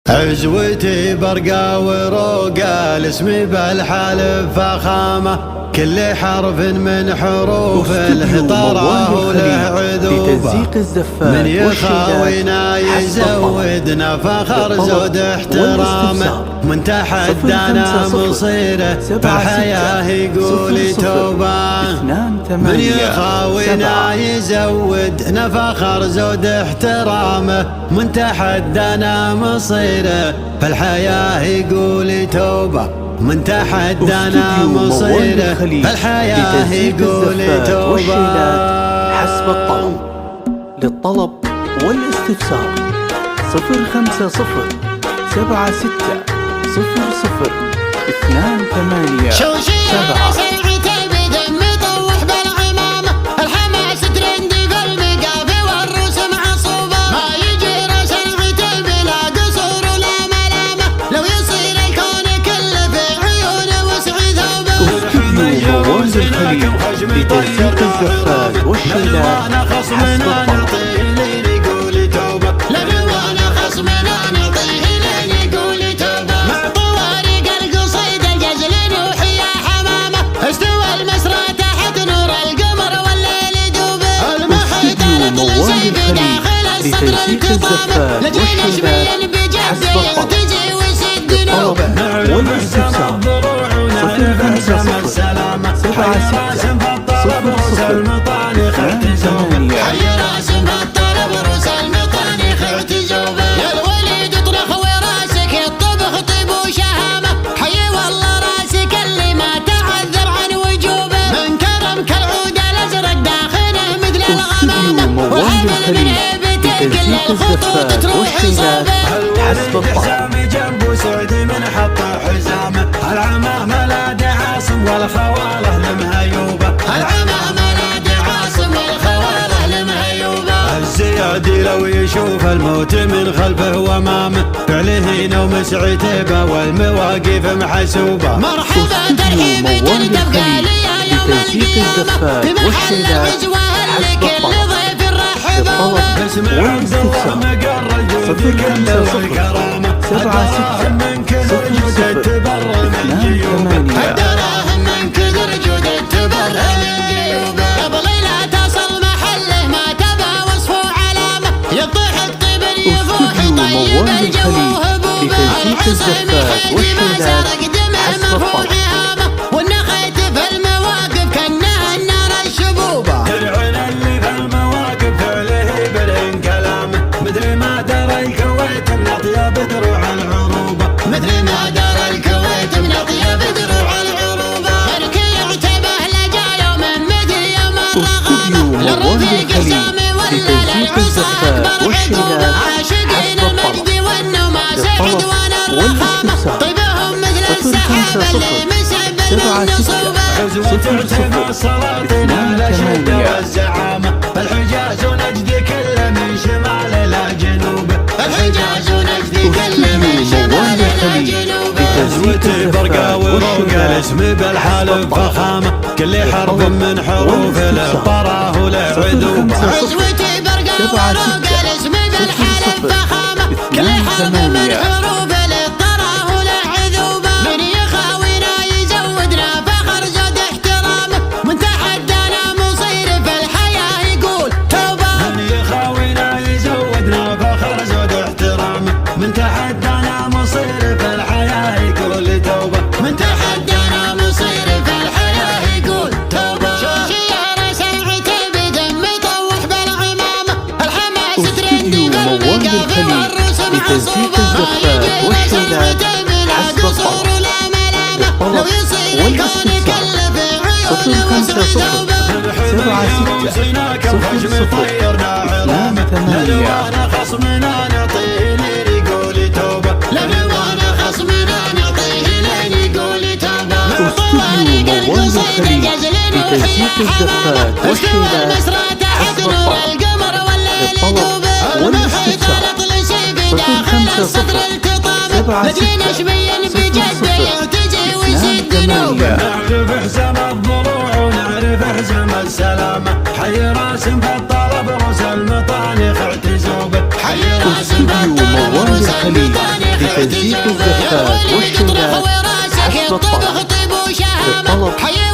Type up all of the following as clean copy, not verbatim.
عزوتي برقا وروقا الاسم بالحالف فخامة، كل حرف من حروف الحطارة وله عذوبة. من يخاوينا يزودنا فخر زود احترامه، من تحدانا مصيره فالحياة يقول توبه. من يخاوينا يزودنا فخر زود احترامه، من تحدانا مصيره فالحياة يقول توبه. من تحدانا مصيره فالحياة يقول توبه. حسب الطلب. للطلب والاستفسار 050-76-00-28-7. لتوثيق الزفات والشيلات حسب الطلب. لتوثيق الزفات والشيلات حسب الطلب. للطلب والاستفسار 050-76-00-28. حي راسم بالطلب روس المطانيخ اعتجوبه. يا الوليد اطرخ وراسك الطبخ طيب وشهامه، حي والله راسك اللي ما تعذر عن وجوبه. من كرم كالعود الازرق داخله مثل الغمامه، وحامل من هيبتك كل الخطوط تروح صوبه. حسب الطلب جنب سعدي من حط حزامه، العمامه لا عاصم والخواله لمهيوبه. العمامه لا عاصم والخواله لمهيوبه. الزيادي لو يشوف الموت من خلفه وامامه، فعله نوم سعتيبه والمواقف محسوبه. مرحبا ترحيبة تبقى لي يوم القيامة، بمحل عجوه لكل ضيف نرحبه. والاستفسار 050-76-00-28. الدراهم من كثر جود التبر من جيوبه. قبل لا تصل محله ما تبى وصف وعلامه، يطيح الطبل يفوح طيب الجو وهبوبه. الحصن حيدي ما سرق دمه مرفوع عامه، والنخيت في المواقف كانها النار الشبوبه. يلعن اللي في المواقف فعله بالعين كلامه، مثل ما درى الكويت من اطيب دروع العروبه. مثل ما دار الكويت من اطيب دروع العروبه. مركي يعتبه لجا يوم مثل يوم الرغامه، للرفيق السامي ولا للعصا اكبر عقوبه. عاشقين المجد والنوم سعد وانا الرخامه، طيبهم مثل السحاب اللي مسعب النصوبه. عزوة ارتفع السلاطين على شده والزعامه، الحجاز ونجدي كله من شمال الى جنوبه. الحجاز ونجدي كله من شمال الى جنوبه. عزوتي برقا وروقا الاسم بالحالف فخامه، كل حرف من حروف الطراه وله عذوبه. عزوتي برقا وروقا الاسم بالحالف فخامه، كل حرف من حروف الطراه وله عذوبه. من يخاوينا يزودنا فخر زود احترامه، من تحدانا مصير في الحياه يقول توبه. من يخاوينا يزودنا فخر زود احترامه، من تحدانا مصير في الحياه يقول توبه. من تحدانا مصير في الحياه يقول توبه. شيار سمعته بدم يطوح بالعمامه، الحماس ترندي بالمقافي والروس معصوبه. يجي سمعته بلا قصور ولا ملامه، لو يصير الكون يكلف عيونه وسعدوبه. 050-76-00-28. خصمنا نعطيه لين يقول توبه. لموانا خصمنا نعطيه لين يقول توبه. استوديو موال الخليل لتوثيق الزفات والشيلات حسب الطلب. للطلب والاستفسار 050-76-76-28. نعرف حزام الضلوع ونعرف حزام السلامه، حي راسم في الطلب روس المطانيخ اعتزوبه. استوديو موال الخليل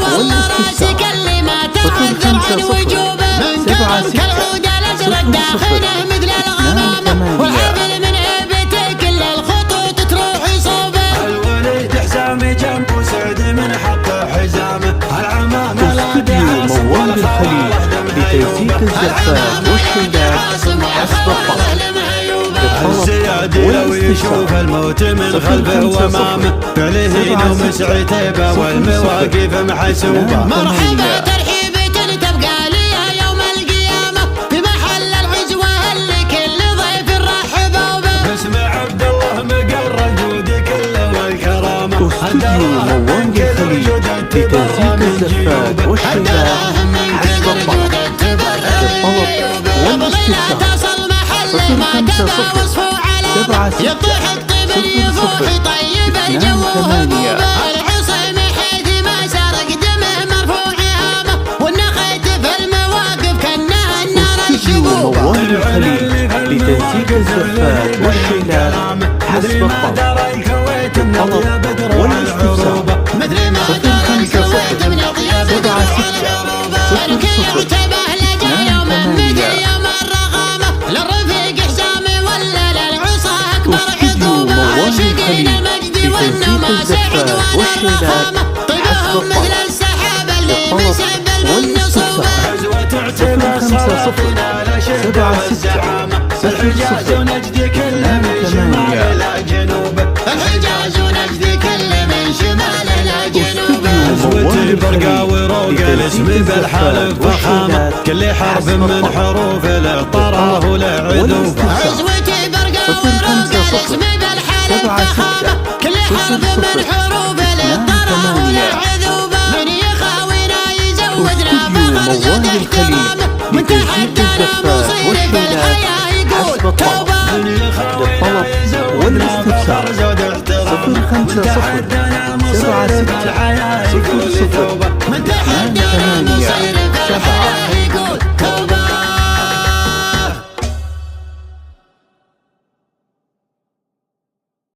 والاستفسار 050 7 6 0 0 مثل 2 8 والحبل من هيبته كل الخطوط تروح يصوبه. الوليد حسامي جنب وسعد من حق حزامه. العمامة لا استوديو موال الخليل لتنسيق الزفات والشيلات حسب الطلب. الزيادي لو يشوف الموت من خلفه وامامه فعله ينوم سعيته والمواقف محسوبه. مرحبا ترحيبة تبقى لي يوم القيامة في محل العزوة اللي كل ضيف نرحب به. اسم عبد الله مقر جودي كله والكرامة. استوديو موال الخليل لتنسيق الزفات والشيلات حسب الطلب. للطلب والاستفسار 050 7 6 يطيح الطيب اليفوح يطيب الجو هبوبه. العصيم حيث ما سرق دمه مرفوع هامه والنخيت في المواقف كانها النار استوديو الشبوبه. موال الخليل لتنسيق الزفات والشيلات حسب الطلب. للطلب والاستفسار مثل ما دار الكويت من اطيب 7 6 0 الكل 0 يعتبه لجا يوم مثل يوم الرغامه. للرفيق حسامي ولا للعصا اكبر عقوبه. عاشقين المجد والنما سعد والرخامه طيبهم مثل السحاب اللي مسعب بالنصوبه. 050 الحجاز ونجد كل من شمال الى جنوب. عزوتي برقا وروق الاسم بالحلف فخامة كل حرف من حروف الطراه لعذوبة. عزوتي برقا وروق الاسم بالحلف فخامة كل حرف من حروف الطراه لعذوبة. من يخاوينا يزودنا فخر زود احترامه من تحدانا مصير في الحياة يقول توبة. للطلب والاستفسار 050 7 6 0 0 من تحدانا مصير